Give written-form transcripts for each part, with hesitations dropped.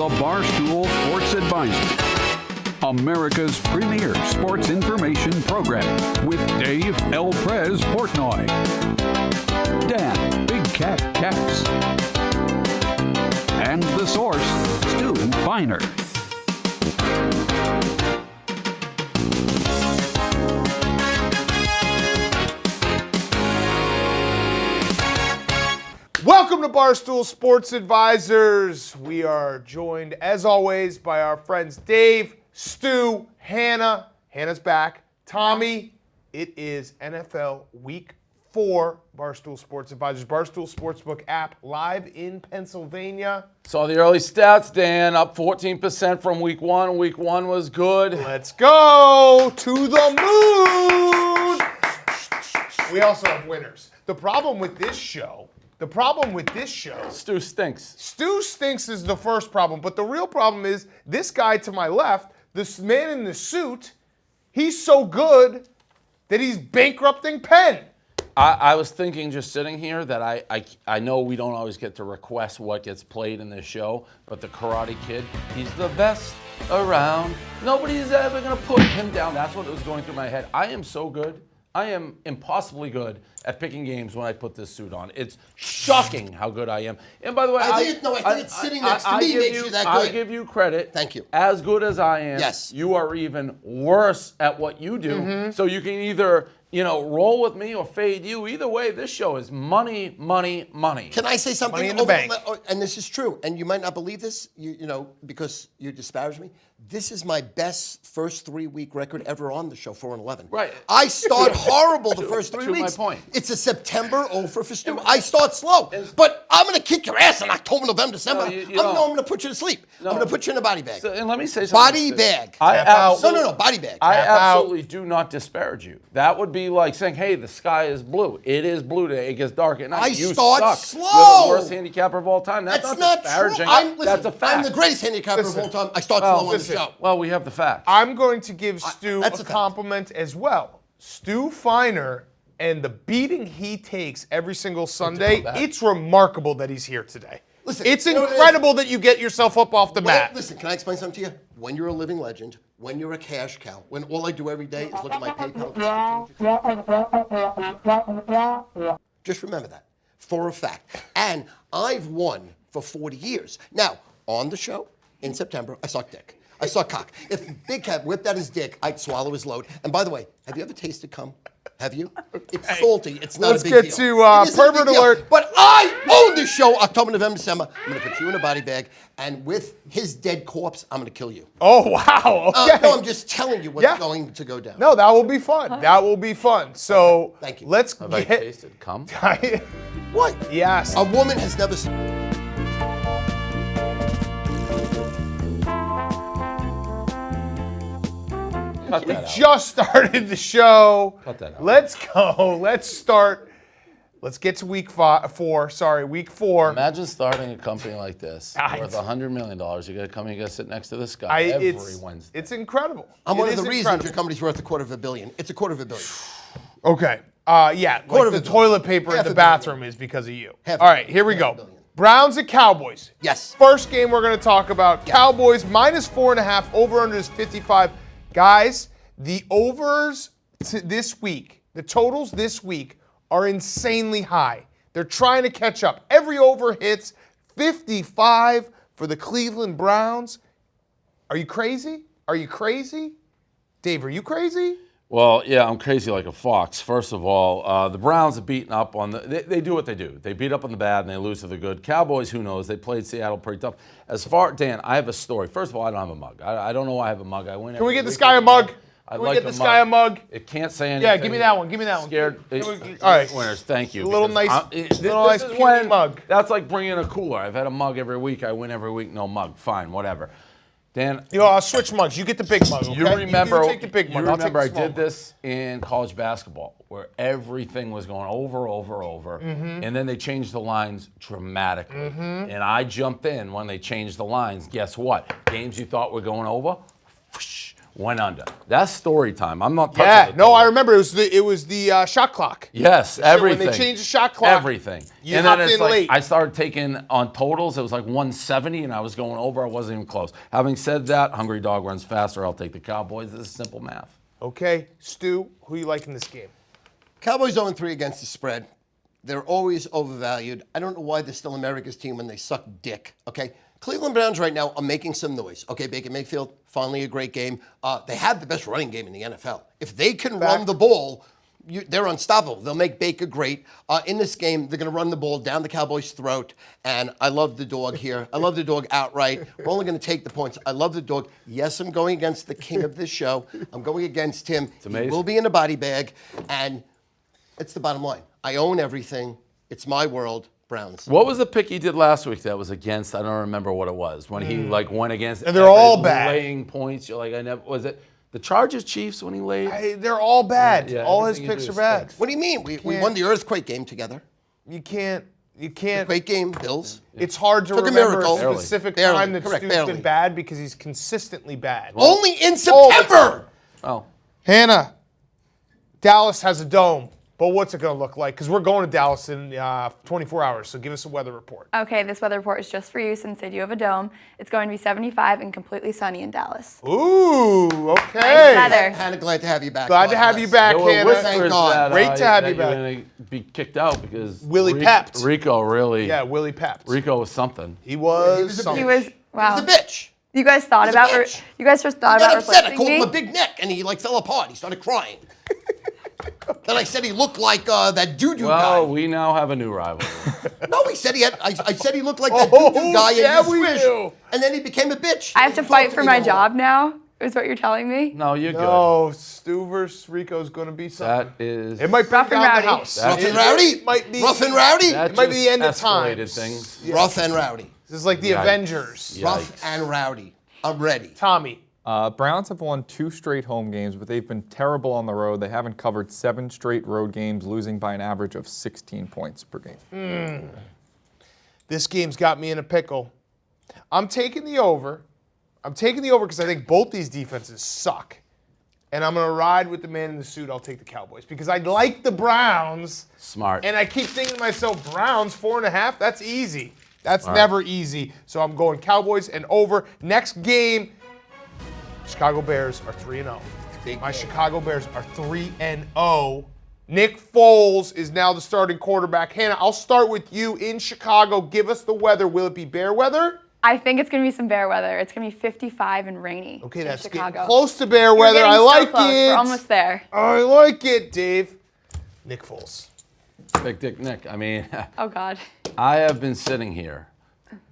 the Barstool Sports Advisor, America's premier sports information program, with Dave El Prez Portnoy, Dan Big Cat Katz, and the source, Stu Feiner. Welcome to Barstool Sports Advisors. We are joined, as always, by our friends Dave, Stu, Hannah. Hannah's back. Tommy. It is NFL Week 4. Barstool Sports Advisors, Barstool Sportsbook app, live in Pennsylvania. Saw the early stats, Dan. Up 14% from Week 1. Week 1 was good. Let's go to the moon. We also have winners. The problem with this show, Stu stinks. Stu stinks is the first problem, but the real problem is this guy to my left, this man in the suit, he's so good that he's bankrupting Penn. I was thinking, just sitting here, that I know we don't always get to request what gets played in this show, but the Karate Kid, he's the best around. Nobody's ever going to put him down. That's what was going through my head. I am so good. I am impossibly good at picking games when I put this suit on. It's shocking how good I am. And by the way, I think it's sitting next to me makes you that good. I give you credit. Thank you. As good as I am, yes, you are even worse at what you do. Mm-hmm. So you can either, roll with me or fade you. Either way, this show is money, money, money. Can I say something? Money in the bank. And this is true, and you might not believe this, because you disparage me. This is my best first 3-week record ever on the show, 4-11. Right. I start horrible the first 3 weeks. To my point. It's a September over for Stu. I start slow, but I'm going to kick your ass in October, November, December. I'm going to put you to sleep. No. I'm going to put you in a body bag. So, and let me say something. Body bag. No, body bag. I absolutely do not disparage you. That would be like saying, hey, the sky is blue. It is blue today. It gets dark at night. You start suck. slow. You're the worst handicapper of all time. That's not disparaging. true. That's a fact. I'm the greatest handicapper of all time. I start slow on the show. Well, we have the facts. I'm going to give Stu that's a a fact. compliment as well. Stu Feiner and the beating he takes every single Sunday, it's remarkable that he's here today. Listen, it's incredible that you get yourself up off the mat. Listen, can I explain something to you? When you're a living legend, when you're a cash cow, when all I do every day is look at my PayPal. Just remember that, for a fact. And I've won for 40 years. Now, on the show, in September, I suck dick. I suck cock. If Big Cat whipped out his dick, I'd swallow his load. And by the way, have you ever tasted cum? Have you? It's salty. It's not a big deal. Let's get to pervert alert. But I own this show October, November, December. I'm going to put you in a body bag, and with his dead corpse, I'm going to kill you. Oh, wow. Okay. No, I'm just telling you what's going to go down. No, that will be fun. That will be fun. So Thank you. Let's Have I tasted cum? What? Yes. A woman has never... Cut We that out. just started the show. Cut that out. Let's go. Let's start. Let's get to week 4. Sorry, week 4. Imagine starting a company like this worth $100 million. You're going to come and you're going to sit next to this guy every Wednesday. It's incredible. I'm one of the It is reasons incredible. your company's worth $250 million. It's $250 million. Okay. Yeah, like Quarter of the a billion. toilet paper in Half the a billion. bathroom is because of you. Half a All right, billion. here we Half go. a billion. Browns at Cowboys. Yes. First game we're going to talk about. Cowboys -4.5. Over/under is 55. Guys, the overs this week, the totals this week are insanely high. They're trying to catch up. Every over hits 55 for the Cleveland Browns. Are you crazy? Are you crazy? Dave, are you crazy? Well, yeah, I'm crazy like a fox. First of all, the Browns have beaten up on they do what they do. They beat up on the bad and they lose to the good. Cowboys, who knows? They played Seattle pretty tough. Dan, I have a story. First of all, I don't have a mug. I don't know why I have a mug. I win. Can we get this guy a mug? Can we get this guy a mug? It can't say anything. Yeah, give me that one. Give me that one. Scared. All right. Winners, thank you. A little because nice, this is cutie when mug. That's like bringing a cooler. I've had a mug every week. I win every week. No mug. Fine, whatever. Dan, I'll switch mugs. You get the big mug, okay? you remember? You take the big mug. You I'll take remember the I small did mug. this in college basketball, where everything was going over, and then they changed the lines dramatically. And I jumped in when they changed the lines. Guess what? Games you thought were going over, whoosh, went under. That's story time. I'm not touching Yeah, the no, total. I remember it was the shot clock. Yes, everything. When they changed the shot clock. Everything. You and then hopped it's in like, late. I started taking on totals. It was like 170, and I was going over. I wasn't even close. Having said that, Hungry Dog runs faster. I'll take the Cowboys. This is simple math. Okay, Stu, who you like in this game? Cowboys 0-3 against the spread. They're always overvalued. I don't know why they're still America's team when they suck dick, okay? Cleveland Browns right now are making some noise. Okay, Baker Mayfield, finally a great game. They have the best running game in the NFL. If they can run the ball, they're unstoppable. They'll make Baker great. In this game, they're going to run the ball down the Cowboys' throat, and I love the dog here. I love the dog outright. We're only going to take the points. I love the dog. Yes, I'm going against the king of this show. I'm going against him. It's amazing. He will be in a body bag, and it's the bottom line. I own everything. It's my world. Browns. What was the pick he did last week that was against? I don't remember what it was. When he like went against And they're all bad. laying points. You're like, I never was it the Chargers Chiefs when he laid? They're all bad. Yeah, all his everything you picks do are bad. stinks. What do you mean? We won the earthquake game together. You can't. Great game, Bills. It's hard to Took a remember miracle. a specific Barely. time that Correct, Stu's barely. been bad because he's consistently bad. Only in September. Oh, Hannah, Dallas has a dome, but what's it going to look like? Because we're going to Dallas in 24 hours, so give us a weather report. Okay, this weather report is just for you since they do have a dome. It's going to be 75 and completely sunny in Dallas. Ooh, Nice okay. weather. Hannah, glad to have you back. Glad to God have bless. you back, there were Hannah. whispers Thank God. that, Great to have that you back. You're going to be kicked out because Willie Pept. Rico really. Yeah, Willie Pept. Rico was something. He was was a something. He was, wow. He's a bitch. You guys thought He's a about, bitch. you guys just thought He got about upset. I replacing called him me? a big neck, and he like fell apart. He started crying. Then I said he looked like that doo-doo Well, guy. we now have a new rival. No, he said he had. I said he looked like that Oh, doo-doo guy yeah, in we the Swish. do. And then he became a bitch. I have to He fight talked for me my no job more. now, is what you're telling me? No, you're good. No, Stu versus Rico's going to be something. That is. It might Rough bring and down the rowdy. house. That Rough and is- rowdy. It might be. Rough and rowdy. that it might be just the end of escalated times. things. Rough and rowdy. This is like the Yikes. Avengers. Yeah. Rough Yikes. and rowdy. I'm ready. Tommy. Browns have won 2 straight home games, but they've been terrible on the road. They haven't covered 7 straight road games, losing by an average of 16 points per game. This game's got me in a pickle. I'm taking the over. I'm taking the over because I think both these defenses suck. And I'm going to ride with the man in the suit. I'll take the Cowboys because I like the Browns. Smart. And I keep thinking to myself, Browns 4.5, that's easy. That's never easy. So I'm going Cowboys and over. Next game, Chicago Bears are 3-0. My Chicago Bears are 3-0. Nick Foles is now the starting quarterback. Hannah, I'll start with you in Chicago. Give us the weather. Will it be bear weather? I think it's going to be some bear weather. It's going to be 55 and rainy Okay, in that's Chicago. getting close to bear You're weather. getting I so like close. it. We're almost there. I like it, Dave. Nick Foles. Big Dick Nick. I mean, Oh, God. I have been sitting here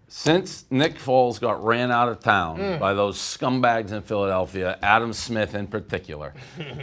since Nick Foles got ran out of town by those scumbags in Philadelphia, Adam Smith in particular.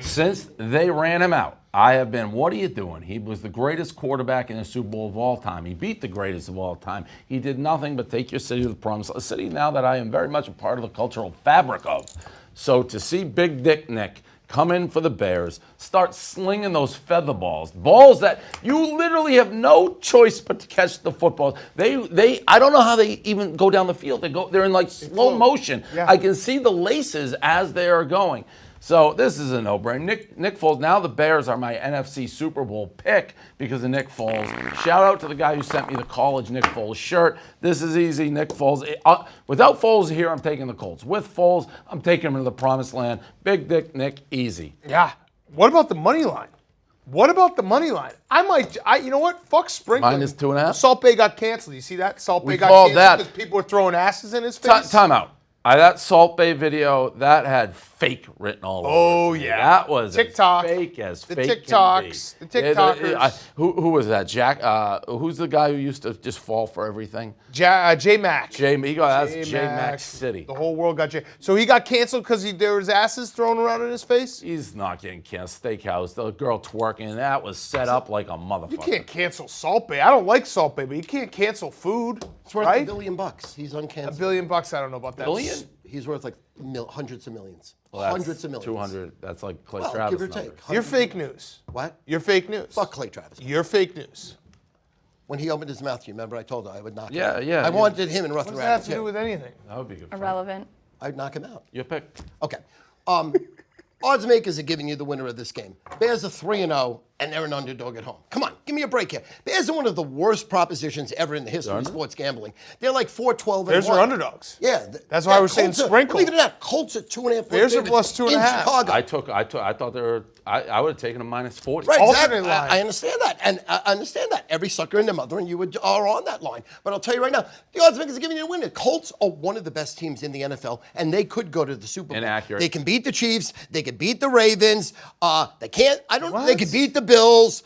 Since they ran him out, I have been, what are you doing? He was the greatest quarterback in the Super Bowl of all time. He beat the greatest of all time. He did nothing but take your city to the promised land, a city now that I am very much a part of the cultural fabric of. So to see Big Dick Nick come in for the Bears, start slinging those feather balls that you literally have no choice but to catch the football. They I don't know how they even go down the field. They're in like slow motion. Yeah. I can see the laces as they are going. So this is a no-brainer. Nick Foles, now the Bears are my NFC Super Bowl pick because of Nick Foles. Shout out to the guy who sent me the college Nick Foles shirt. This is easy, Nick Foles. Without Foles here, I'm taking the Colts. With Foles, I'm taking him to the promised land. Big Dick Nick, easy. Yeah. What about the money line? What about the money line? You know what? Fuck sprinkling. -2.5? Salt Bay got canceled. You see that? Salt We Bay got called canceled that. because people were throwing asses in his face. Time out. That Salt Bay video, that had fake written all over it. Oh, for me. yeah. That was TikTok. as fake as The fake TikToks. can The be. TikTokers. Who was that? Jack? Who's the guy who used to just fall for everything? J-Mac. That's J-Max City. The whole world got J. So he got canceled because there was asses thrown around in his face? He's not getting canceled. Steakhouse, the girl twerking, that was set up like a motherfucker. You can't cancel Salt Bay. I don't like Salt Bay, but you can't cancel food, It's worth right? $1 billion. He's $1 uncanceled. billion bucks, I don't know about that. Billion? He's worth like hundreds of millions. Well, that's Hundreds of millions. 200. That's like Clay Well, Travis give or numbers. take. You're Hundreds of fake millions. news. What? You're fake news. Fuck Clay Travis. You're fake news. When he opened his mouth, you remember I told her I would knock him Yeah, out. yeah, I yeah. wanted him in Rough What and does that have Rowdy to do too. with anything? That would be good. For him. Irrelevant. I'd knock him out. Your pick. Okay. Odds makers are giving you the winner of this game. Bears are 3-0, and they're an underdog at home. Come on, give me a break here. Bears are one of the worst propositions ever in the history of sports gambling. They're like 4-12 Bears are underdogs. Yeah, that's why I was saying sprinkle. Believe it or not, Colts are 2.5. Bears are plus 2.5. in Chicago. I thought they were. I would have taken a -40. Right, Alternate exactly. line. I understand that, and I understand that. Every sucker and their mother and you are on that line. But I'll tell you right now, the odds makers are giving you a win. The Colts are one of the best teams in the NFL, and they could go to the Super Bowl. Inaccurate. They can beat the Chiefs. They can beat the Ravens. They can't. What? They can beat the Bills.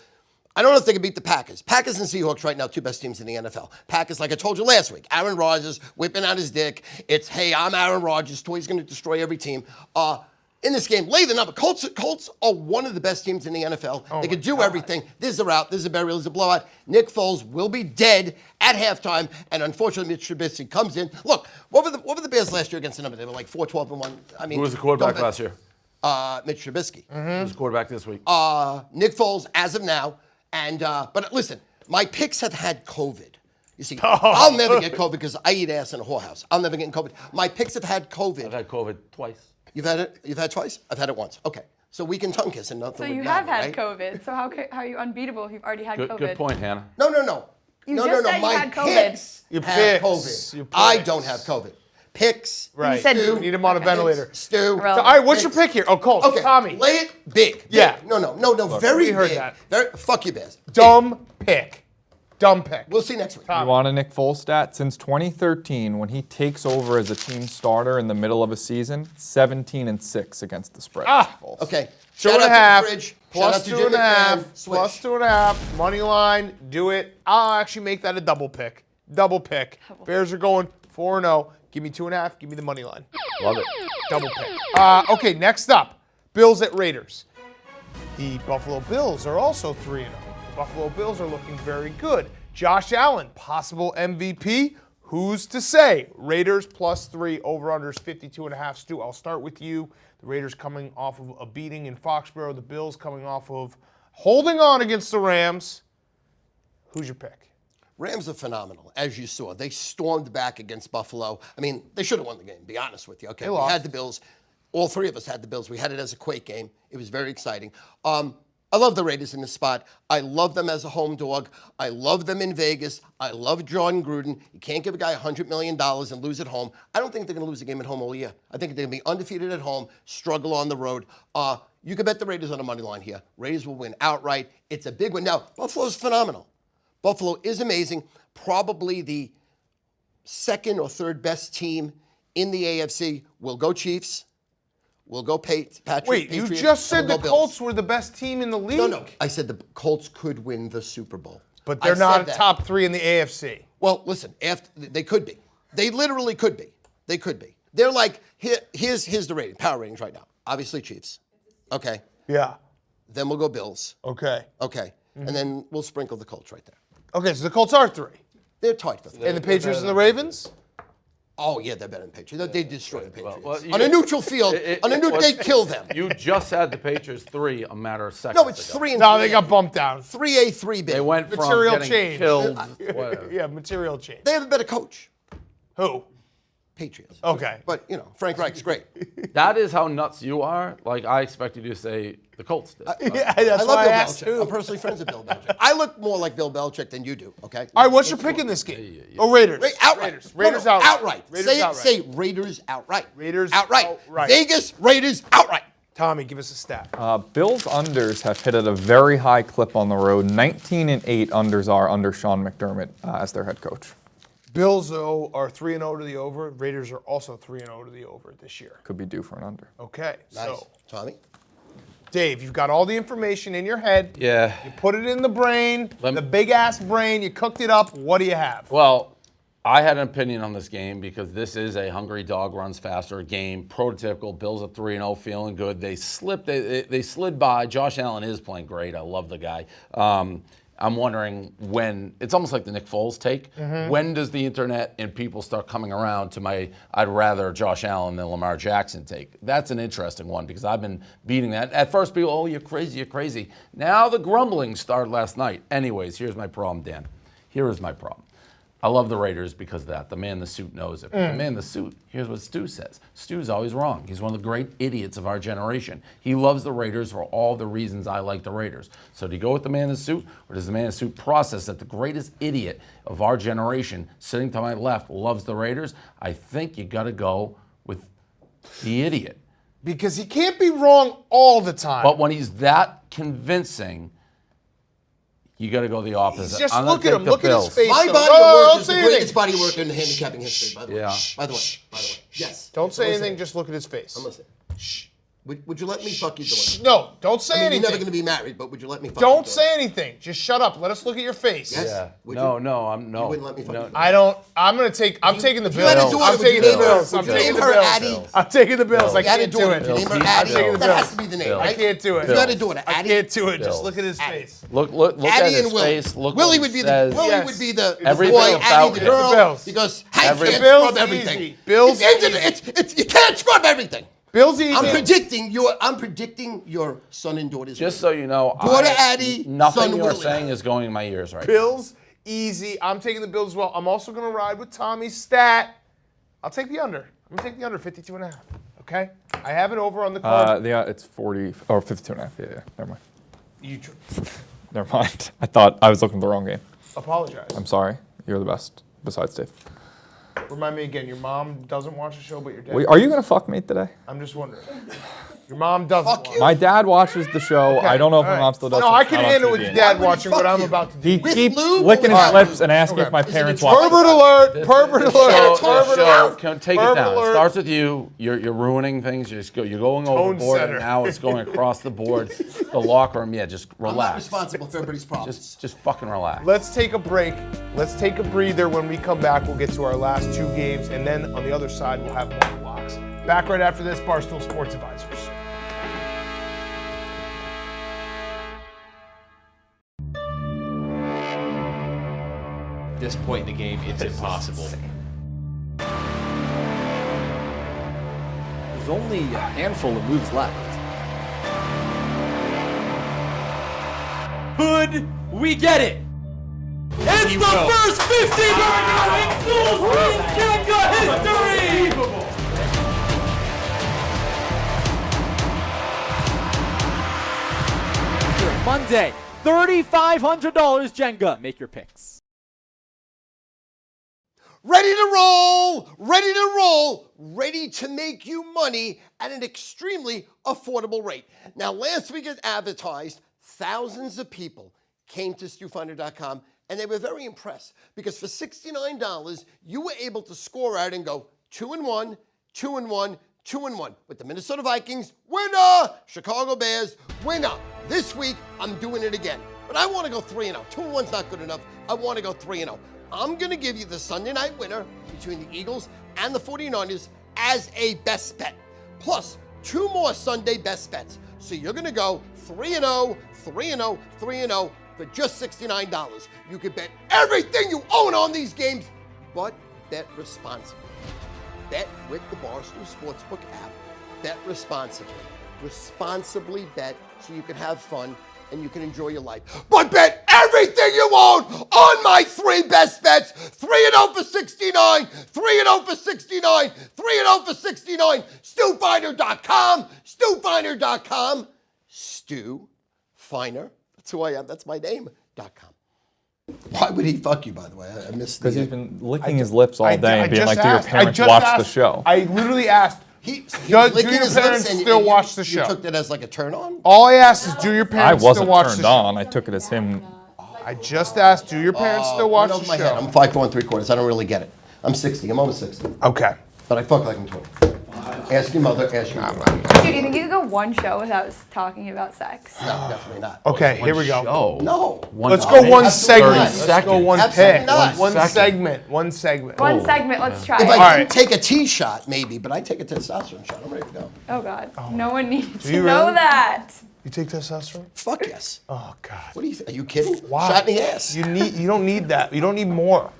I don't know if they can beat the Packers. Packers and Seahawks right now, two best teams in the NFL. Packers, like I told you last week, Aaron Rodgers whipping out his dick. It's, hey, I'm Aaron Rodgers. He's going to destroy every team. In this game, lay the number. Colts are one of the best teams in the NFL. They can do everything. This is a rout. This is a burial. This is a blowout. Nick Foles will be dead at halftime, and unfortunately, Mitch Trubisky comes in. Look, what were the Bears last year against the number? They were like 4-12-1. I mean, Who was the quarterback last year? Mitch Trubisky. Who's the quarterback this week? Nick Foles, as of now. And but listen, my picks have had COVID. You see, I'll never get COVID because I eat ass in a whorehouse. I'll never get COVID. My picks have had COVID. I've had COVID twice. You've had it? You've had twice? I've had it once. Okay. So we can tongue kiss and nothing So would you matter, have had right? COVID. So how are you unbeatable if you've already had COVID? Good point, Hannah. No. You just said you My had COVID. picks Your have picks. COVID. Your I picks. don't have COVID. Picks. Right. You said You need him on a ventilator. Stu. Well- All right, what's your pick here? Oh, Colts. Okay. Tommy. Lay it big. Yeah. Big. No. Very we heard big. that. Fuck you, Bears. Dumb pick. Dumb pick. We'll see next week. You want a Nick Foles stat? Since 2013, when he takes over as a team starter in the middle of a season, 17-6 against the spread. Foles. Okay. 2.5. Fridge. Plus Shout out to 2.5. Jim McMahon. Plus Switch. 2.5. Money line. Do it. I'll actually make that a double pick. Double pick. Bears are going 4-0. Give me 2.5. Give me the money line. Love it. Double pick. Okay, next up, Bills at Raiders. The Buffalo Bills are also 3-0. The Buffalo Bills are looking very good. Josh Allen, possible MVP. Who's to say? Raiders +3, over-unders 52.5. Stu, I'll start with you. The Raiders coming off of a beating in Foxborough. The Bills coming off of holding on against the Rams. Who's your pick? Rams are phenomenal, as you saw. They stormed back against Buffalo. I mean, they should have won the game, to be honest with you. Okay, They we lost. had the Bills. All three of us had the Bills. We had it as a Quake game. It was very exciting. I love the Raiders in this spot. I love them as a home dog. I love them in Vegas. I love John Gruden. You can't give a guy $100 million and lose at home. I don't think they're going to lose a game at home all year. I think they're going to be undefeated at home, struggle on the road. You can bet the Raiders on the money line here. Raiders will win outright. It's a big win. Now, Buffalo's phenomenal. Buffalo is amazing. Probably the second or third best team in the AFC. We'll go Chiefs. We'll go Patriots. Wait, you Patriots, just said and the we'll go Bills. Colts were the best team in the league? No. I said the Colts could win the Super Bowl. But I they're not said a that. top 3 in the AFC. Well, listen, they could be. They literally could be. They could be. They're like, here's the rating, power ratings right now. Obviously Chiefs. Okay. Yeah. Then we'll go Bills. Okay. Okay. And then we'll sprinkle the Colts right there. Okay, so the Colts are 3. They're tied for third. And the Patriots and the Ravens? Oh, yeah, they're better than Patriots. They destroy the Patriots. well, on a neutral field, they kill them. You just had the Patriots 3 a matter of seconds No, it's ago. 3 and No, 3A. they got bumped down. 3A, 3B. They went from Material getting change. killed. whatever. Yeah, material change. They have a better coach. Who? Patriots. Okay. But, Frank Reich's great. That is how nuts you are. Like, I expect you to say the Colts did. Yeah, that's I love why I Bill asked Belichick. who. I'm personally friends with Bill Belichick. I look more like Bill Belichick than you do, okay? All right, what's your pick in this game? Oh, Raiders. Outright. Raiders No, outright. outright. Raiders Say it, outright. say Raiders outright. Raiders outright. outright. Vegas Raiders outright. Tommy, give us a stat. Bills unders have hit at a very high clip on the road. 19-8 unders are under Sean McDermott as their head coach. Bills, though, are 3-0 to the over. Raiders are also 3-0 to the over this year. Could be due for an under. Okay, Nice. so, Tommy? Dave, you've got all the information in your head. Yeah. You put it in the brain, Lem- the big-ass brain. You cooked it up. What do you have? Well, I had an opinion on this game because this is a hungry dog runs faster game. Prototypical. Bills at 3-0, feeling good. They slipped. They slid by. Josh Allen is playing great. I love the guy. I'm wondering when, it's almost like the Nick Foles take. When does the internet and people start coming around to my I'd rather Josh Allen than Lamar Jackson take? That's an interesting one because I've been beating that. At first, people, oh, you're crazy, you're crazy. Now the grumbling started last night. Anyways, here's my problem, Dan. Here is my problem. I love the Raiders because of that. The man in the suit knows it. But the man in the suit, here's what Stu says. Stu's always wrong. He's one of the great idiots of our generation. He loves the Raiders for all the reasons I like the Raiders. So do you go with the man in the suit, or does the man in the suit process that the greatest idiot of our generation, sitting to my left, loves the Raiders? I think you got to go with the idiot. Because he can't be wrong all the time. But when he's that convincing, you got to go the opposite. Just I'm gonna look at take him. the Look at his Bills. face. My though. body No, of work don't is say the anything. greatest body of work in handicapping history, by the way. Yeah. By the way. Yes. Don't say Listen. anything. Just look at his face. I'm listening. Shh. Would you let me fuck you doing it? No, don't say I mean, anything. you're never going to be married, but would you let me fuck you Don't doing say it? anything. Just shut up. Let us look at your face. Yes. Yeah. Would No, you? no, I'm no. You wouldn't let me fuck you. I don't. I'm taking the If you had a Bills. daughter, I'm would you taking the name her- Bills. I'm would you taking name the her Bills. Addie? I'm taking the Bills. I If you had a can't do daughter, it. would you name her Bills. Addie? I'm taking the That Bills. has to be the name, Bills. I right? can't do it. If you had a daughter, I Addie? can't do it. Just Bills. look at his Addie. face. Look Addie at his and Willie. face. Look Willie what would he be says. the Willie Yes. would be the Everything boy. about Addie the him. girl. The Bills. Because Hank Every- can't Bills scrub everything. easy. Bills It's you can't scrub everything. Bills easy. I'm predicting your son and daughter's. Just so you know, Daughter Addie, nothing son you're Willie. saying is going in my ears right now. Bills easy. I'm taking the Bills as well. I'm also going to ride with Tommy's stat. I'll take the under. I'm going to take the under 52.5. Okay? I have it over on the card. Yeah, it's 40 or 52.5. Yeah, never mind. You Never mind. I thought I was looking at the wrong game. apologize. I'm sorry. You're the best, besides Dave. Remind me again, your mom doesn't watch the show, but your dad. Wait, are you gonna fuck me today? I'm just wondering. Your mom doesn't Fuck watch. you. My dad watches the show. I don't know if All my right. mom still does. No, since I it's can not on handle TV with your anymore. dad Why would he watching what fuck I'm you? about to do. He With keeps lube licking or his without lips lube? and asking Okay. if my Is it parents a watch. Pervert alert! Pervert This alert! show, Pervert alert! take it Pervert down. It alert. starts with you. You're ruining things. You're going overboard, setter. and now it's going across the board. The locker room. Yeah, just I'm not relax. responsible for everybody's problems. Just fucking relax. Let's take a break. Let's take a breather. When we come back, we'll get to our last two games, and then on the other side, we'll have more blocks. Back right after this, Barstool Sports Advisors. At this point in the game, it's impossible. There's only a handful of moves left. Could we get it? It's the first 50 burger in full screen Jenga history! Monday, $3,500 Jenga. Make your picks. Ready to roll, ready to roll, ready to make you money at an extremely affordable rate. Now, last week it advertised, thousands of people came to StuFeiner.com and they were very impressed because for $69, you were able to score out and go 2-1, 2-1, 2-1 with the Minnesota Vikings, winner, Chicago Bears, winner. This week, I'm doing it again. But I want to go 3-0. 2-1's not good enough. I want to go 3-0. I'm going to give you the Sunday night winner between the Eagles and the 49ers as a best bet. Plus, 2 more Sunday best bets. So you're going to go 3-0, 3-0, 3-0 for just $69. You can bet everything you own on these games, but bet responsibly. Bet with the Barstool Sportsbook app. Bet responsibly. Responsibly bet so you can have fun and you can enjoy your life. But bet everything you own on my 3 best bets. 3-0 for 69, 3-0 for 69, 3-0 for 69. StuFeiner.com, StuFeiner.com. Stu Feiner, that's who I am, that's my name.com. Why would he fuck you, by the way? I missed Because the... he's been licking his lips all day and being just like, "Do your asked- parents just watch the asked- show?" I literally asked, He do was licking your his lips parents and still you- watch the You show? took that as like a turn on? All I asked is, do your I parents still wasn't watch the turned show? on. I took it as him. I just asked, do your parents still watch Right over the my head. show? I'm 5'4" 3/4. I don't really get it. I'm 60. I'm almost 60. Okay. But I fuck like I'm 20. Ask your mother. Ask your mother. Dude, do you think you could go one show without talking about sex? No, definitely not. Okay, here we go. Show. No. Let's go one Absolutely segment. not. Let's go one Absolutely pick. not. One Second. segment. One segment. One segment, let's try If it. I All didn't right. take a T shot, maybe, but I take a testosterone shot. I'm ready to go. Oh God, no one needs you to know really? that. You take testosterone? Fuck yes. Oh God. What do you think? Are you kidding? Why? Shot in the ass. You don't need that. You don't need more.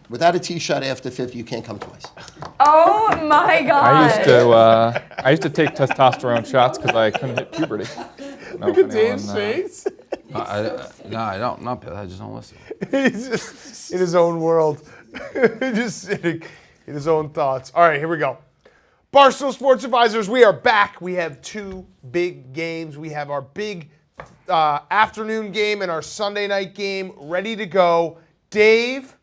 Without a T shot after 50, you can't come twice. Oh my God. I used to take testosterone shots because I couldn't hit puberty. Look at Dave's face. No, I don't. Not I just don't listen. He's just in his own world, just sitting in his own thoughts. All right, here we go. Barstool Sports Advisors, we are back. We have two big games. We have our big afternoon game and our Sunday night game ready to go. Dave,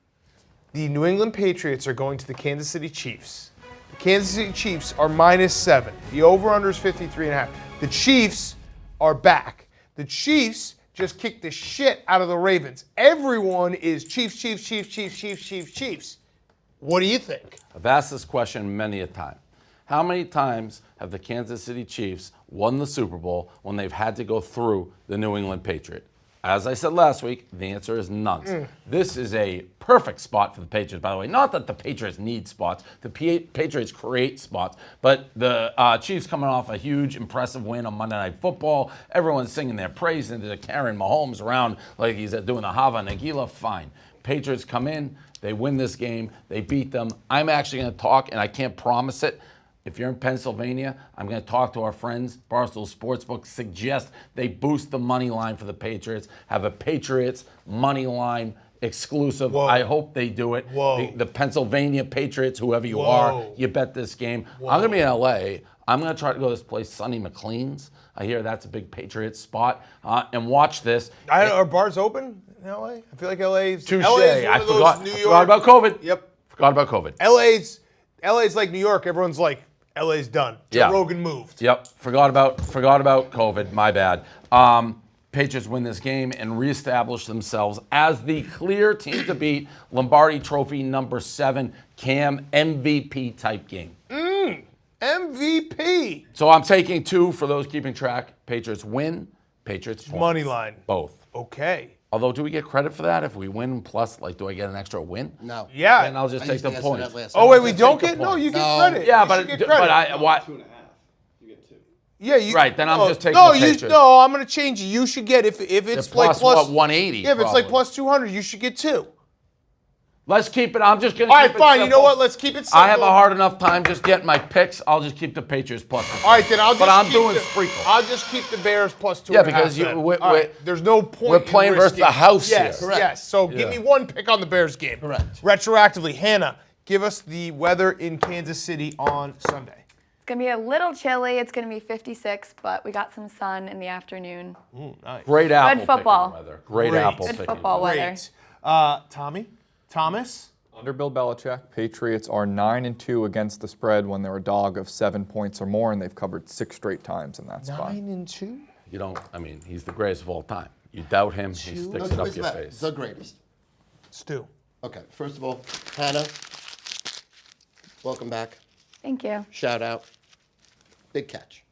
the New England Patriots are going to the Kansas City Chiefs. The Kansas City Chiefs are -7. The over-under is 53.5. The Chiefs are back. The Chiefs just kicked the shit out of the Ravens. Everyone is Chiefs, Chiefs, Chiefs, Chiefs, Chiefs, Chiefs, Chiefs. What do you think? I've asked this question many a time. How many times have the Kansas City Chiefs won the Super Bowl when they've had to go through the New England Patriot? As I said last week, the answer is none. This is a perfect spot for the Patriots, by the way. Not that the Patriots need spots. The Patriots create spots. But the Chiefs coming off a huge, impressive win on Monday Night Football. Everyone's singing their praise, and they're carrying Mahomes around like he's doing the Hava Nagila. Fine. Patriots come in. They win this game. They beat them. I'm actually going to talk, and I can't promise it. If you're in Pennsylvania, I'm going to talk to our friends. Barstool Sportsbook suggest they boost the money line for the Patriots, have a Patriots money line exclusive. Whoa. I hope they do it. Whoa. The Pennsylvania Patriots, whoever you Whoa. are, you bet this game. I'm going to be in LA. I'm going to try to go to this place, Sonny McLean's. I hear that's a big Patriots spot. And watch this. Are bars open in LA? I feel like LA's Touche. LA's one I of those forgot. New I York. forgot about COVID. Yep. Forgot about COVID. LA's like New York. Everyone's like, LA's done. Joe Rogan moved. Yep. Forgot about COVID. My bad. Patriots win this game and reestablish themselves as the clear team to beat. Lombardi Trophy #7, Cam MVP type game. MVP. So I'm taking 2 for those keeping track. Patriots win. Patriots points. Money line. Both. Okay. Although, do we get credit for that if we win? Plus, like, do I get an extra win? No. Yeah. Then I'll just I take used the to answer points. that last Oh time. wait, we don't take the get? No, points. you get No. credit. Yeah, You but should get credit. why? 2.5. You get 2. Yeah, you, Right, then I'm just taking no, the you, Patriots. no, I'm going to change it. You should get, if it's They're like plus, what, 180 Yeah, if it's like probably. plus 200, you should get 2. Let's keep it. I'm just going to All keep right, it fine. simple. You know what? Let's keep it simple. I have a hard enough time just getting my picks. I'll just keep the Patriots plus. All right, then I'll just But I'm keep doing the, sprinkle. I'll just keep the Bears plus 2.5. Yeah, because then. we're- All right, there's no point. we're playing in versus risking. the house Yes, here. Correct. yes. So give me one pick on the Bears game. Correct. Retroactively, Hannah, give us the weather in Kansas City on Sunday. It's going to be a little chilly. It's going to be 56, but we got some sun in the afternoon. Nice. Great apple football. picking weather. Great Great. apple Good picking football weather. Great. Thomas? Under Bill Belichick, Patriots are 9-2 against the spread when they're a dog of 7 points or more, and they've covered 6 straight times in that spot. 9-2? You don't. I mean, he's the greatest of all time. You doubt him, he No, sticks it up it's your not. face. The greatest. Stu. Okay, first of all, Hannah, welcome back. Thank you. Shout out. Big catch.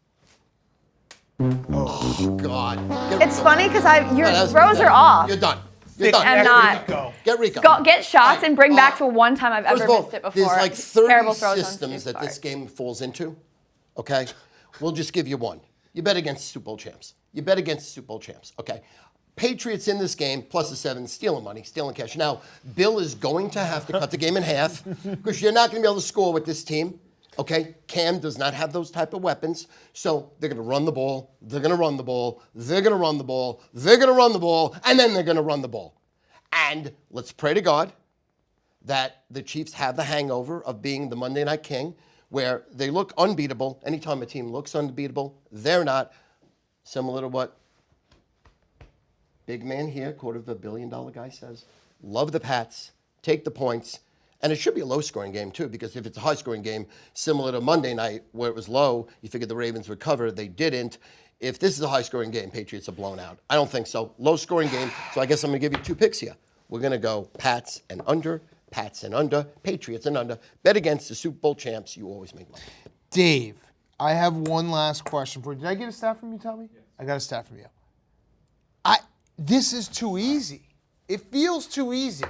Oh, God. It's funny because your No, throws are off. You're done. You're done. I'm not. Go. Get Rico. Get shots and bring back to one time I've First ever of all, missed it before. there's like 30 Terrible throws systems on Stu's that this part. game falls into, okay? We'll just give you one. You bet against Super Bowl champs. You bet against Super Bowl champs, okay? Patriots in this game, plus a 7, stealing money, stealing cash. Now, Bill is going to have to cut the game in half because you're not going to be able to score with this team, okay? Cam does not have those type of weapons, so they're going to run the ball, they're going to run the ball, they're going to run the ball, they're going to run the ball, and then they're going to run the ball. And let's pray to God that the Chiefs have the hangover of being the Monday Night King, where they look unbeatable. Anytime a team looks unbeatable, they're not. Similar to what big man here, $250 million guy says. Love the Pats, take the points. And it should be a low-scoring game, too, because if it's a high-scoring game, similar to Monday night, where it was low, you figured the Ravens would cover. They didn't. If this is a high-scoring game, Patriots are blown out. I don't think so. Low-scoring game, so I guess I'm going to give you 2 picks here. We're going to go Pats and under, Patriots and under. Bet against the Super Bowl champs. You always make money. Dave, I have one last question for you. Did I get a stat from you, Tommy? Yes. I got a stat from you. This is too easy. It feels too easy.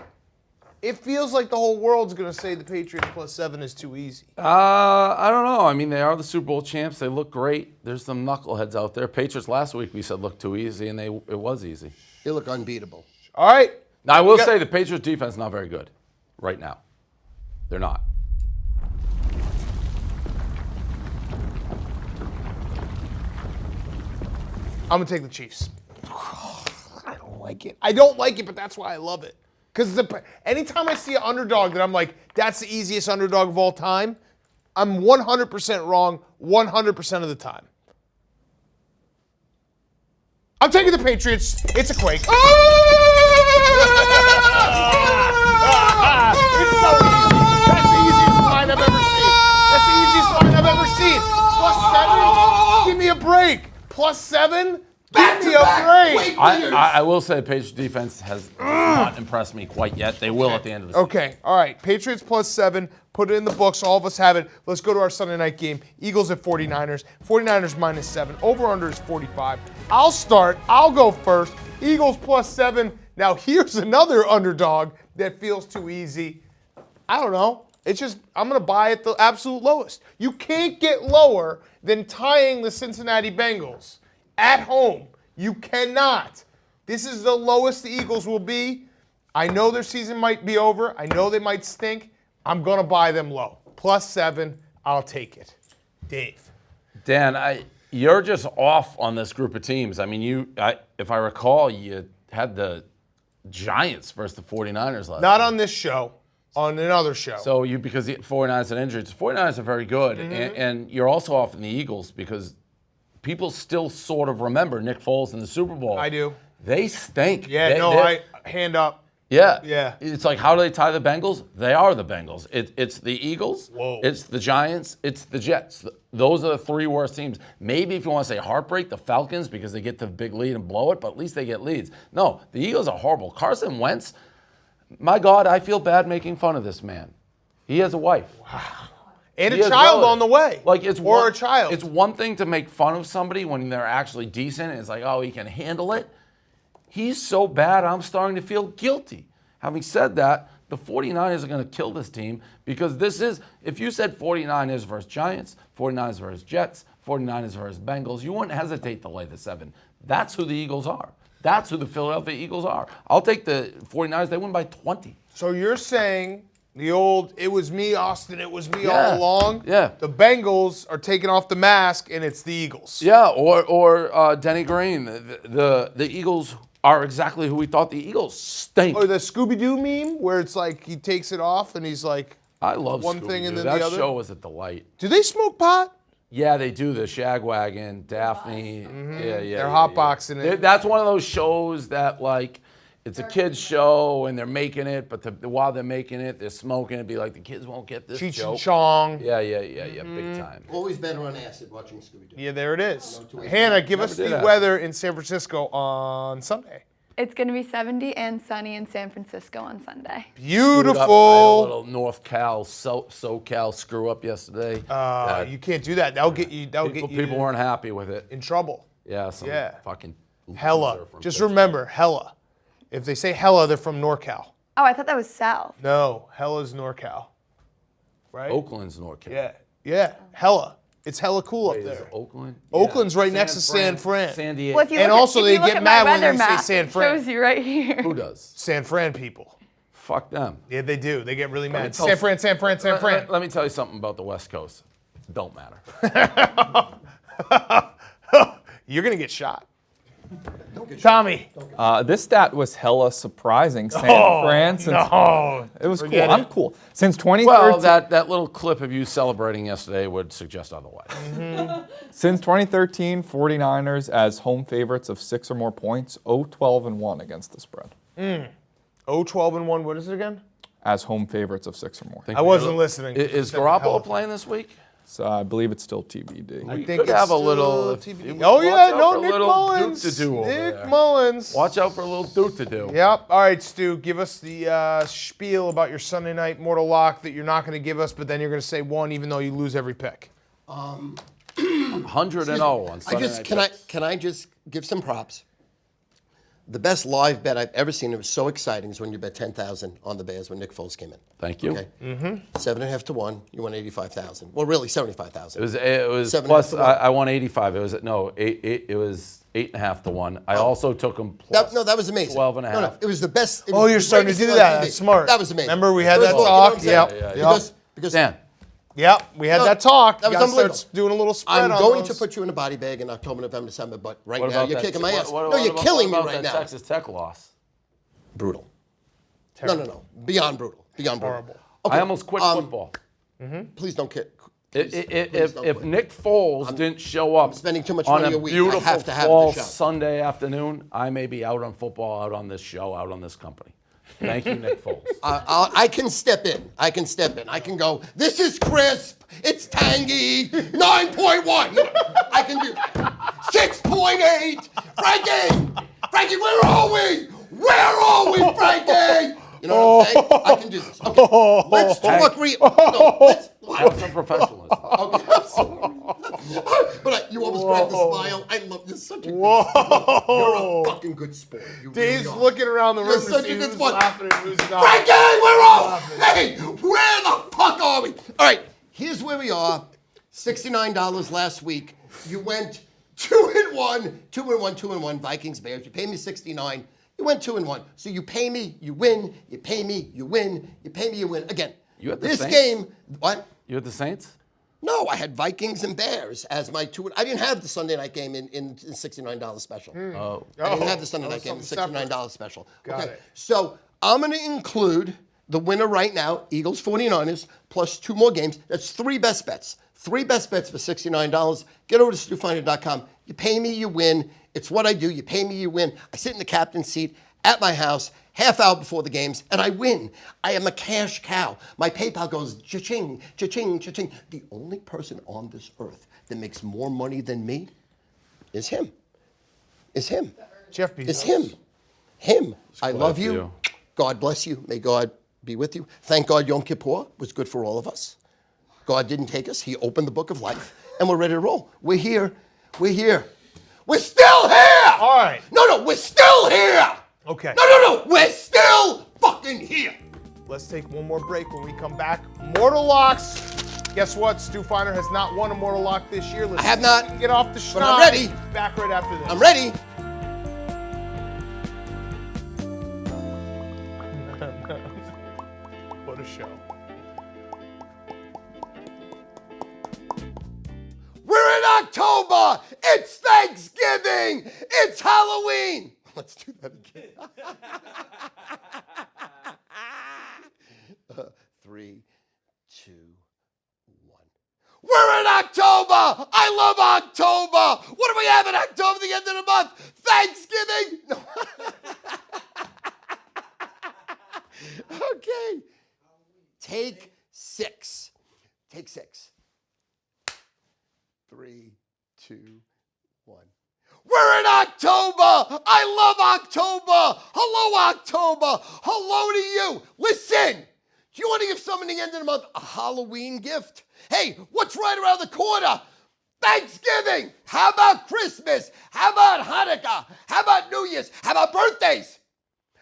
It feels like the whole world's going to say the Patriots plus 7 is too easy. I don't know. I mean, they are the Super Bowl champs. They look great. There's some knuckleheads out there. Patriots last week we said looked too easy, and it was easy. They look unbeatable. All right. Now, I will say the Patriots defense is not very good right now. They're not. I'm going to take the Chiefs. like it. I don't like it, but that's why I love it. Because anytime I see an underdog that I'm like, that's the easiest underdog of all time, I'm 100% wrong 100% of the time. I'm taking the Patriots. It's a quake. It's so easy. That's the easiest line I've ever seen. That's the easiest line I've ever seen. +7? Give me a break. +7? Give me a break. I will say Patriots defense has not impressed me quite yet. They will at the end of the season. Okay, all right. Patriots +7. Put it in the books. All of us have it. Let's go to our Sunday night game. Eagles at 49ers. 49ers -7. Over-under is 45. I'll start. I'll go first. Eagles +7. Now, here's another underdog that feels too easy. I don't know. It's just, I'm going to buy at the absolute lowest. You can't get lower than tying the Cincinnati Bengals at home. You cannot. This is the lowest the Eagles will be. I know their season might be over. I know they might stink. I'm going to buy them low. +7. I'll take it. Dave. Dan, you're just off on this group of teams. I mean, if I recall, you had the Giants versus the 49ers last Not night. on this show. On another show. So because the 49ers had injuries. The 49ers are very good. And you're also off in the Eagles because people still sort of remember Nick Foles in the Super Bowl. I do. They stink. Yeah, hand up. Yeah. Yeah. It's like, how do they tie the Bengals? They are the Bengals. It's the Eagles. Whoa. It's the Giants. It's the Jets. Those are the three worst teams. Maybe if you want to say heartbreak, the Falcons because they get the big lead and blow it, but at least they get leads. No, the Eagles are horrible. Carson Wentz, my God, I feel bad making fun of this man. He has a wife. Wow. And He a has child relatives. on the way. Or a child. It's one thing to make fun of somebody when they're actually decent. And it's like, oh, he can handle it. He's so bad, I'm starting to feel guilty. Having said that, the 49ers are going to kill this team because this is, if you said 49ers versus Giants, 49ers versus Jets, 49ers versus Bengals, you wouldn't hesitate to lay the 7. That's who the Eagles are. That's who the Philadelphia Eagles are. I'll take the 49ers. They win by 20. So you're saying the old, it was me, Austin, it was me all along? Yeah. The Bengals are taking off the mask and it's the Eagles. Yeah, or Denny Green. The Eagles are exactly who we thought the Eagles stink. Or the Scooby-Doo meme where it's like he takes it off and he's like, I love one Scooby-Doo. thing and then that the other. show was a delight. Do they smoke pot? Yeah, they do. The Shagwagon, Daphne. Yeah. They're hotboxing it. That's one of those shows that, like, it's a kid's show and they're making it, but while they're making it, they're smoking it. Be like, the kids won't get this Cheech and joke. Chong. Yeah, big time. Always better on acid watching Scooby-Doo. Yeah, there it is. Hannah, give us the weather in San Francisco on Sunday. It's going to be 70 and sunny in San Francisco on Sunday. Beautiful. I had a little North Cal, SoCal screw up yesterday. You can't do that. That'll get you. People weren't happy with it. in trouble. Yeah, some fucking Hella. loser from Just Pittsburgh. remember, hella. If they say hella, they're from NorCal. Oh, I thought that was south. No, hella's NorCal. Right? Oakland's North Carolina. Yeah. Hella. It's hella cool up Is there. it Oakland? Oakland's right next to San Fran. San Diego. Well, if you And look also at, if they you look get at mad my when weather you say map, San it Fran. shows you right here. Who does? San Fran people. Fuck them. Yeah, they do. They get really mad. tell- San Fran. Let me tell you something about the West Coast. Don't matter. You're going to get shot. Tommy. This stat was hella surprising. San Fran, since it was cool. Forget I'm it. cool. Since 2013, Well, that little clip of you celebrating yesterday would suggest otherwise. since 2013, 49ers as home favorites of 6 or more points, 0-12-1 against the spread. 0-12-1. What is it again? As home favorites of 6 or more. I wasn't listening. Is Garoppolo playing this week? So I believe it's still TBD. We think could it's have a still little. TBD. watch Oh, yeah. out No, for a Nick little Mullins. do-to-do over Nick there. Mullins. Watch out for a little do-to-do. Yep. All right, Stu, give us the spiel about your Sunday night mortal lock that you're not going to give us, but then you're going to say one even though you lose every pick. 100-0 on Sunday night. Can I just give some props? The best live bet I've ever seen. It was so exciting. Is when you bet 10,000 on the Bears when Nick Foles came in. Thank you. Okay. 7.5 to 1. You won 85,000. Well, really 75,000. It was 7.5 plus. to 1. I won 85. It was it was 8.5 to 1. I also took him plus. That was amazing. 12.5. No, it was the best. Oh, you're starting to do that. That's smart. That was amazing. Remember we had First that of all, talk? you know what I'm saying? Yep. Because Dan, Yep, we had that talk. That You was gotta unbelievable. start doing a little spread I'm on going those. to put you in a body bag in October, November, December, but right What now about you're that- kicking my ass. what No, you're about- killing me what about right that now. Texas Tech loss. Brutal. No. Beyond brutal. Beyond brutal. Horrible. I almost quit football. Please don't quit. If Nick Foles didn't show up spending too much on money a a week. I beautiful have to have fall the show. Sunday afternoon, I may be out on football, out on this show, out on this company. Thank you, Nick Foles. I can step in. I can go, this is crisp. It's tangy. 9.1. I can do that. 6.8. Frankie, where are we? Where are we, Frankie? You know what I'm saying? I can do this. Okay. Let's talk Have some professionalism. Okay, I'm sorry. But you almost grabbed the smile. I love you. You're such a good sport. You're a fucking good sport. You Dave's really are. looking around the room You're to such see a good who's sport. laughing and who's not. Frankie, we're off. Hey, where the fuck are we? All right, here's where we are. $69 last week. You went 2-1, 2-1, 2-1. Vikings, Bears. You paid me $69. You went 2-1. So you pay me, you win. You pay me, you win. You pay me, you win. Again, You had the this Saints? game. What? You had the Saints? No, I had Vikings and Bears as my two. I didn't have the Sunday night game in $69 special. I didn't have the Sunday night game in $69 special. Got Okay, it. so I'm going to include the winner right now, Eagles 49ers, plus 2 more games. That's 3 best bets. 3 best bets for $69. Get over to StuFeiner.com. You pay me, you win. It's what I do. You pay me, you win. I sit in the captain's seat at my house, half hour before the games, and I win. I am a cash cow. My PayPal goes cha-ching, cha-ching, cha-ching. The only person on this earth that makes more money than me is him. Jeff Bezos. It's him. I love for you. you. God bless you. May God be with you. Thank God Yom Kippur was good for all of us. God didn't take us. He opened the book of life, and we're ready to roll. We're here. We're still here! All right. No, we're still here! Okay. No, we're still fucking here! Let's take one more break. When we come back, Mortal Locks. Guess what? Stu Feiner has not won a Mortal Lock this year. Let's I have not, get off the schneid. but I'm ready. Back right after this. I'm ready. What a show. We're in October! It's Thanksgiving! It's Halloween! Let's do that again. 3, 2, 1. We're in October! I love October! What do we have in October, the end of the month? Thanksgiving! No. Okay. Take 6. Take 6. 3, 2, 1. We're in October! I love October! Hello, October! Hello to you! Listen! Do you want to give someone at the end of the month a Halloween gift? Hey, what's right around the corner? Thanksgiving! How about Christmas? How about Hanukkah? How about New Year's? How about birthdays?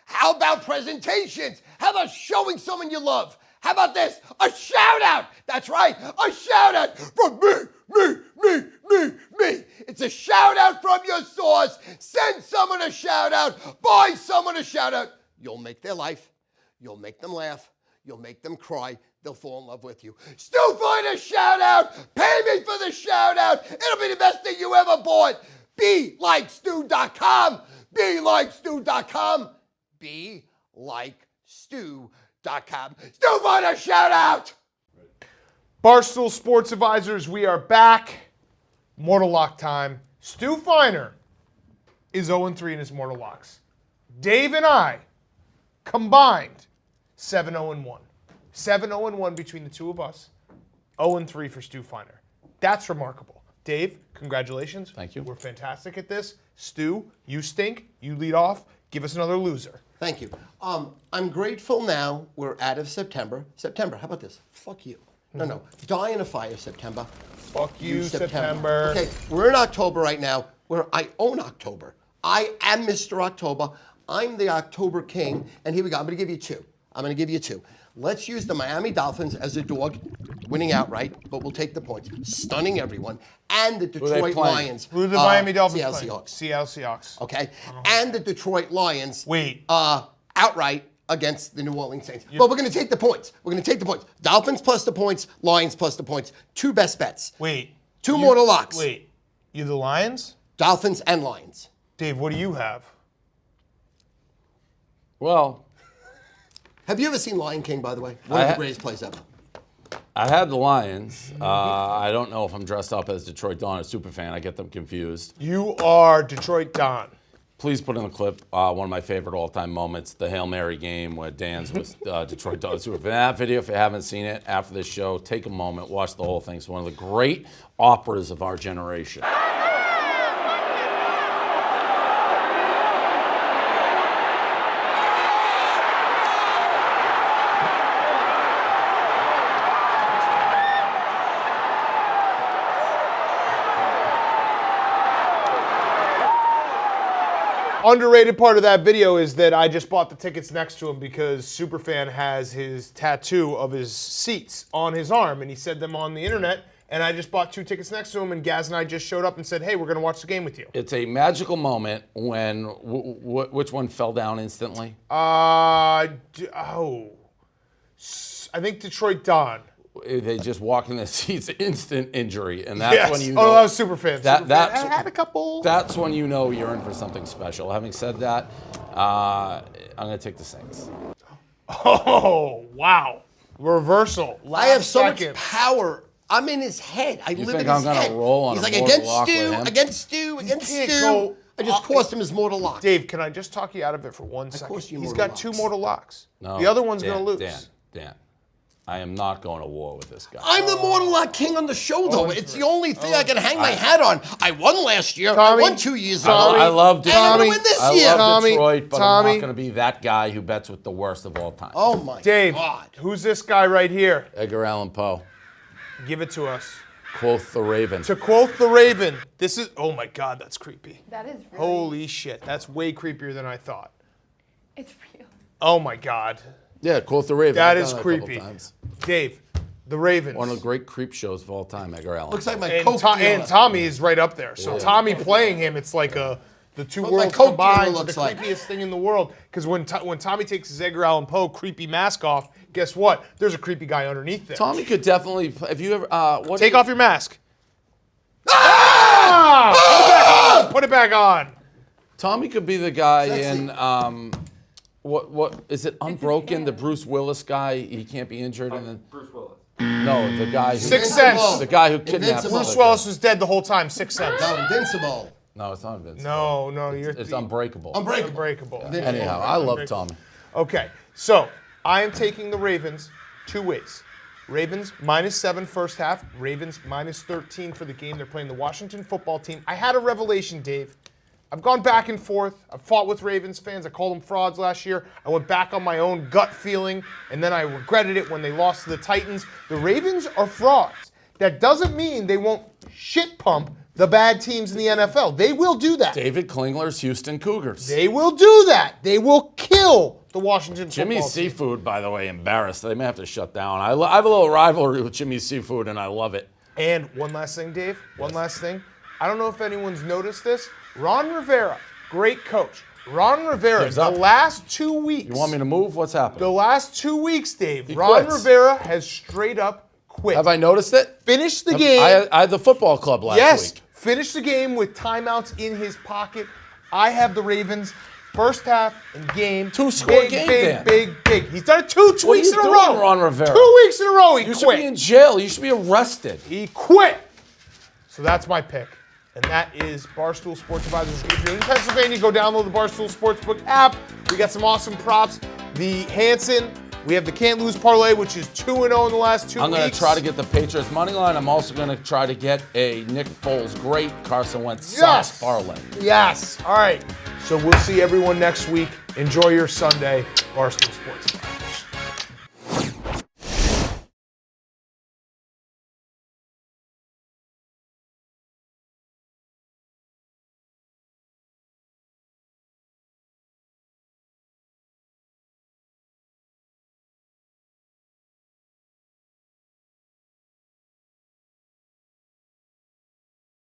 How about presentations? How about showing someone you love? How about this? A shout out! That's right, a shout out from me. It's a shout out from your source. Send someone a shout out. Buy someone a shout out. You'll make their life. You'll make them laugh. You'll make them cry. They'll fall in love with you. Stu Feiner shout out. Pay me for the shout out. It'll be the best thing you ever bought. BeLikeStu.com. BeLikeStu.com. BeLikeStu.com. Stu Feiner shout out. Barstool Sports Advisors, we are back. Mortal Lock time. Stu Feiner is 0-3 in his Mortal Locks. Dave and I combined 7-0-1. 7-0-1 between the two of us. 0-3 for Stu Feiner. That's remarkable. Dave, congratulations. Thank you. We're fantastic at this. Stu, you stink. You lead off. Give us another loser. Thank you. I'm grateful now we're out of September. September, how about this? Fuck you. No. Die in a fire, September. Fuck you, September. Okay, we're in October right now, where I own October. I am Mr. October. I'm the October king. And here we go. I'm going to give you 2. Let's use the Miami Dolphins as a dog, winning outright, but we'll take the points. Stunning everyone. And the they Detroit playing? Lions. Who are the Miami Dolphins Seattle playing? Seahawks. Seattle Seahawks. Okay? And the Detroit Lions. Wait. Outright against the New Orleans Saints. But we're going to take the points. We're going to take the points. Dolphins plus the points, Lions plus the points. 2 best bets. Wait. 2 mortal locks. Wait. You the Lions? Dolphins and Lions. Dave, what do you have? Well, have you ever seen Lion King, by the way? One of the greatest plays ever. I had the Lions. I don't know if I'm dressed up as Detroit Dawn or Superfan. I get them confused. You are Detroit Don. Please put in the clip one of my favorite all-time moments, the Hail Mary game where Dan's with Detroit Dawn Superfan. That video, if you haven't seen it, after this show, take a moment, watch the whole thing. It's one of the great operas of our generation. Underrated part of that video is that I just bought the tickets next to him because Superfan has his tattoo of his seats on his arm, and he said them on the internet, and I just bought 2 tickets next to him, and Gaz and I just showed up and said, hey, we're going to watch the game with you. It's a magical moment when, which one fell down instantly? I think Detroit Don. They just walk in the seats, instant injury, and that's when you know. Oh, that was Superfan. That's I had a couple. That's when you know you're in for something special. Having said that, I'm going to take the Saints. Oh, wow. Reversal. I have so second. much power. I'm in his head. I live think in I'm his gonna head. roll on He's a like, mortal against lock with Stu, him? against Stu, against can't Stu. go- I just cost him his mortal lock. Dave, can I just talk you out of it for 1 second? course you He's mortal got 2 locks. mortal locks. No, The other one's going to lose. Dan, I am not going to war with this guy. I'm the mortal lock king on the show, though. It's the only thing I can hang my hat on. I won last year. Tommy, I won 2 years Tommy, ago. I love And I'm Detroit. gonna win this I year. love Tommy, Detroit, but I'm Tommy. not going to be that guy who bets with the worst of all time. Oh my Dave, God. who's this guy right here? Edgar Allan Poe. Give it to us. Quoth the Raven. To quote the Raven, this is, oh my God, that's creepy. That is really, Holy shit, that's way creepier than I thought. it's real. Oh my God. Yeah, Quoth the Raven. That I've is done it a couple creepy. times. Dave, the Ravens. One of the great creep shows of all time, Edgar Allan. Looks like my and, Coke dealer. and Tommy is right up there. So Tommy playing him, it's like the 2 What my worlds Coke combined, dealer the looks like. creepiest thing in the world. Because when Tommy takes his Edgar Allan Poe creepy mask off, guess what? There's a creepy guy underneath there. Tommy could definitely. If you ever Take off your mask. Ah! Put it back on. Tommy could be the guy Sexy. in what is it? Unbroken, the Bruce Willis guy. He can't be injured, and then Bruce Willis. no, the guy who Sixth Invincible. Sense. the guy who kidnapped Invincible. Bruce Willis was dead the whole time. Sixth Sense. No, Invincible. No, it's not Vince. No, you're It's Unbreakable. unbreakable. Anyhow, I love Tommy. Okay, so I am taking the Ravens 2 ways. Ravens -7 first half. Ravens -13 for the game. They're playing the Washington football team. I had a revelation, Dave. I've gone back and forth. I've fought with Ravens fans. I called them frauds last year. I went back on my own gut feeling, and then I regretted it when they lost to the Titans. The Ravens are frauds. That doesn't mean they won't shit pump the bad teams in the NFL. They will do that. David Klingler's Houston Cougars. They will do that. They will kill the Washington Jimmy football team. Seafood, by the way, embarrassed. They may have to shut down. I have a little rivalry with Jimmy Seafood, and I love it. And one last thing, Dave. One last thing. I don't know if anyone's noticed this. Ron Rivera, great coach. Ron Rivera, Gives the up. last 2 weeks. You want me to move? What's happening? The last 2 weeks, Dave. He Ron quits. Rivera has straight up quit. Have I noticed it? Finished the game. I had the football club last week. Finished the game with timeouts in his pocket. I have the Ravens first half and game. 2-score game, Dan. Big. He's done it two What are weeks you in a doing, row. Ron Rivera? 2 weeks in a row he You should quit. be in jail. You should be arrested. He quit. So that's my pick. And that is Barstool Sports Advisors. If you're in Pennsylvania, go download the Barstool Sportsbook app. We got some awesome props. The Hanson, we have the Can't Lose Parlay, which is 2-0 in the last 2 weeks. I'm going to try to get the Patriots money line. I'm also going to try to get a Nick Foles great Carson Wentz sauce parlay. Yes. All right. So we'll see everyone next week. Enjoy your Sunday. Barstool Sports.